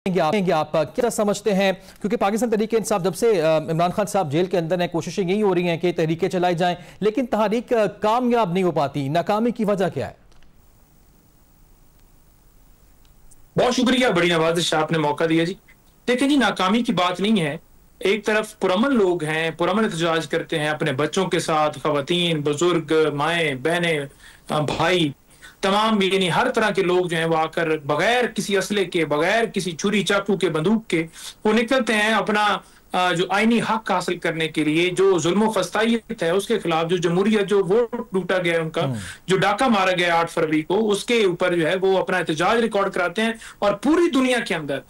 आप क्या समझते हैं, क्योंकि पाकिस्तान तहरीक इंसाफ जब से इमरान खान साहब जेल के अंदर हैं, कोशिशें यही हो रही हैं कि तहरीकें चलाई जाएं, लेकिन तहरीक कामयाब नहीं हो पाती। नाकामी की वजह क्या है? बहुत शुक्रिया, बड़ी नवाजिश आपने मौका दिया जी। देखिए जी, नाकामी की बात नहीं है। एक तरफ पुरअमन लोग हैं, पुरअमन एहतजाज करते हैं अपने बच्चों के साथ, खवातीन, बुजुर्ग, माएँ, बहनें, भाई, तमाम यानी हर तरह के लोग जो हैं वो आकर बगैर किसी असले के, बगैर किसी छुरी चाकू के, बंदूक के वो निकलते हैं अपना जो आईनी हक हासिल करने के लिए। जो जुल्म फस्तायत है उसके खिलाफ, जो जमहूरियत, जो वोट लूटा गया है उनका, जो डाका मारा गया 8 फरवरी को, उसके ऊपर जो है वो अपना एहतजाज रिकॉर्ड कराते हैं। और पूरी दुनिया के अंदर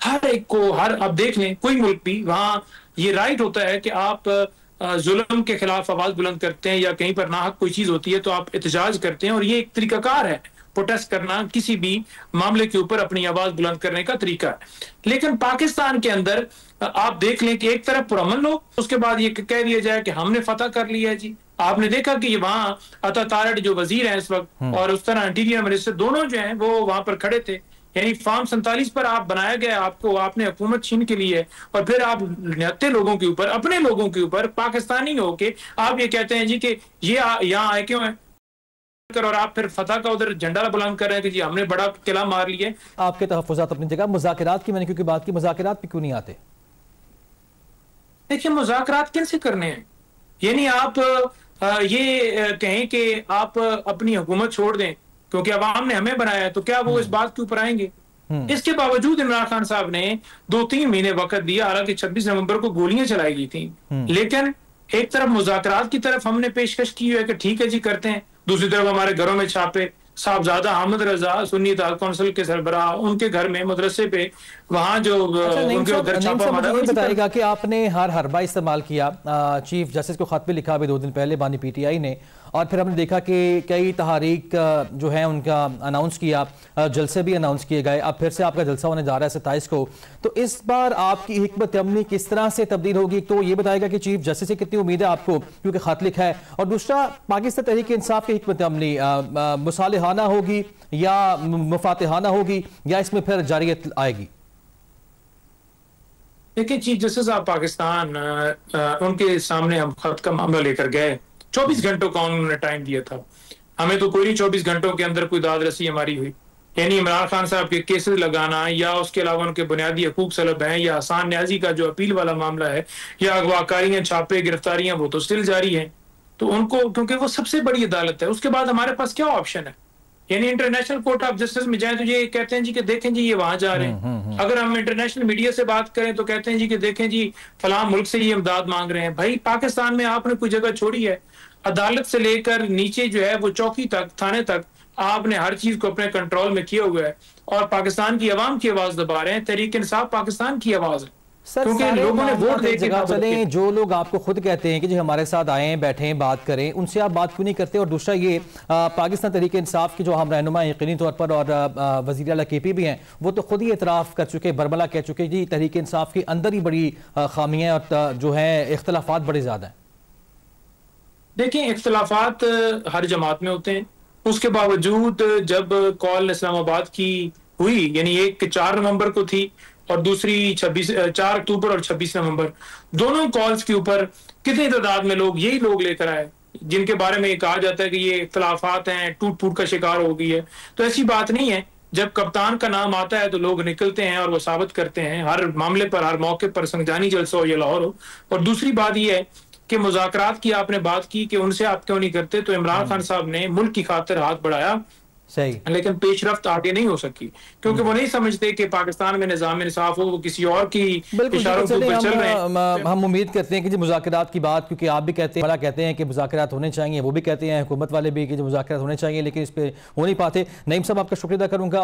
हर एक को, अब देख लें कोई मुल्क भी, वहां ये राइट होता है कि आप जुल्म के खिलाफ आवाज बुलंद करते हैं या कहीं पर नाहक कोई चीज होती है तो आप एहतजाज करते हैं। और ये एक तरीकाकार है प्रोटेस्ट करना, किसी भी मामले के ऊपर अपनी आवाज बुलंद करने का तरीका है। लेकिन पाकिस्तान के अंदर आप देख लें कि एक तरफ पुरअमन लोग, उसके बाद ये कह दिया जाए कि हमने फतह कर लिया है जी। आपने देखा कि वहां अता तारड़ जो वजीर हैं इस वक्त, और उस तरह इंटीरियर मिनिस्टर, दोनों जो हैं वो वहां पर खड़े थे। यानी फार्म 47 पर आप बनाया गया, आपको, आपने हुकूमत छीन के लिए, और फिर आप निहत्ते लोगों के ऊपर, अपने लोगों के ऊपर पाकिस्तानी होके आप ये कहते हैं जी कि ये यहाँ आए क्यों है, और आप फिर फतह का उधर झंडा बुलंद कर रहे हैं कि जी हमने बड़ा किला मार लिया। आपके तहफ़्फ़ुज़ात अपनी जगह, मुज़ाकरात की मैंने क्योंकि बात की, मुज़ाकरात पे क्यों नहीं आते? देखिए, मुज़ाकरात कैसे करने हैं? यानी आप ये कहें कि आप अपनी हुकूमत छोड़ दें क्योंकि अवाम ने हमें बनाया है, तो क्या वो इस बात के ऊपर आएंगे? इसके बावजूद इमरान खान साहब ने 2-3 महीने वक्त दिया, हालांकि 26 नवंबर को गोलियां चलाई गई थी, लेकिन एक तरफ मुज़ाकरात की तरफ हमने पेशकश की है कि ठीक है जी करते हैं, दूसरी तरफ हमारे घरों में छापे, साहबजादा अहमद रजा सुन्नी ताल कौंसिल के सरबराह, उनके घर में, मदरसे पे, वहां जो उनके घर छापा मारा। ये बताएगा कि आपने हर हरबा इस्तेमाल किया, चीफ जस्टिस को खत भी लिखा अभी 2 दिन पहले बानी PTI ने, और फिर हमने देखा कि कई तहरीक जो है उनका अनाउंस किया, जलसे भी अनाउंस किए गए। अब फिर से आपका जलसा होने जा रहा है 27 को, तो इस बार आपकी हिकमत अमली किस तरह से तब्दील होगी? तो ये बताएगा कि चीफ जस्टिस से कितनी उम्मीद है आपको, क्योंकि खत लिखा है, और दूसरा पाकिस्तान तहरीक इंसाफ की हिकमत अमली मुसालिहाना होगी या मुफातिहाना होगी, या इसमें फिर जारियत आएगी? देखिए, चीफ जस्टिस ऑफ पाकिस्तान, उनके सामने हम खत का मामला लेकर गए, 24 घंटों का उन्होंने टाइम दिया था हमें, तो कोई 24 घंटों के अंदर कोई दाद रसी हमारी हुई। यानी इमरान खान साहब के केसेस लगाना, या उसके अलावा उनके बुनियादी हकूक सलब हैं, या आसान न्याजी का जो अपील वाला मामला है, या अगवाकारियां, छापे, गिरफ्तारियां, वो तो स्टिल जारी हैं। तो उनको, क्योंकि वो सबसे बड़ी अदालत है, उसके बाद हमारे पास क्या ऑप्शन है? यानी इंटरनेशनल कोर्ट ऑफ जस्टिस में जाए तो ये कहते हैं जी कि देखें जी ये वहां जा रहे हैं। अगर हम इंटरनेशनल मीडिया से बात करें तो कहते हैं जी कि देखें जी फलां मुल्क से ये इमदाद मांग रहे हैं। भाई, पाकिस्तान में आपने कोई जगह छोड़ी है? अदालत से लेकर नीचे जो है वो चौकी तक, थाने तक, आपने हर चीज को अपने कंट्रोल में किया हुआ है, और पाकिस्तान की आवाम की आवाज दबा रहे हैं। तहरीक इंसाफ पाकिस्तान की आवाज है, क्योंकि लोगों ने वोट दे जगह चले। जो लोग आपको खुद कहते हैं कि जो हमारे साथ आए, बैठे, बात करें, उनसे आप बात क्यों नहीं करते? और दूसरा ये, पाकिस्तान तहरीक इंसाफ की जो हम रहनुमा यकीनी तौर पर और वज़ीर आला KP भी हैं, वो तो खुद ही एतराफ़ कर चुके, बरबला कह चुके जी तहरीक इंसाफ के अंदर ही बड़ी खामियाँ और जो है इख्तलाफात बड़े ज़्यादा हैं। देखिए, इख्तलाफात हर जमात में होते हैं, उसके बावजूद जब कॉल इस्लामाबाद की हुई, यानी एक 4 नवंबर को थी और दूसरी 4 अक्टूबर और 26 नवंबर, दोनों कॉल्स के ऊपर कितनी तादाद में लोग, यही लोग लेकर आए जिनके बारे में कहा जाता है कि ये इख्तलाफात हैं, टूट फूट का शिकार हो गई है। तो ऐसी बात नहीं है। जब कप्तान का नाम आता है तो लोग निकलते हैं और वो साबित करते हैं, हर मामले पर, हर मौके पर, संगजानी जलसा हो या लाहौर हो। और दूसरी बात ये है कि मुज़ाकरात की आपने बात की कि उनसे आप क्यों नहीं करते, तो इमरान खान साहब ने मुल्क की खातिर हाथ बढ़ाया, सही, लेकिन पेशरफ्त आगे नहीं हो सकी, क्योंकि वो नहीं समझते कि पाकिस्तान में निज़ाम इंसाफ हो, वो किसी और की इशारों के ऊपर चल रहे हैं। हम उम्मीद करते हैं कि जो मुज़ाकरात की बात, क्योंकि आप भी कहते हैं कि मुज़ाकरात होने चाहिए, वो भी कहते हैं हुकूमत वाले भी कि जो मुज़ाकरात होने चाहिए, लेकिन इस पर हो नहीं पाते। नईम साहब, आपका शुक्रिया अदा करूंगा।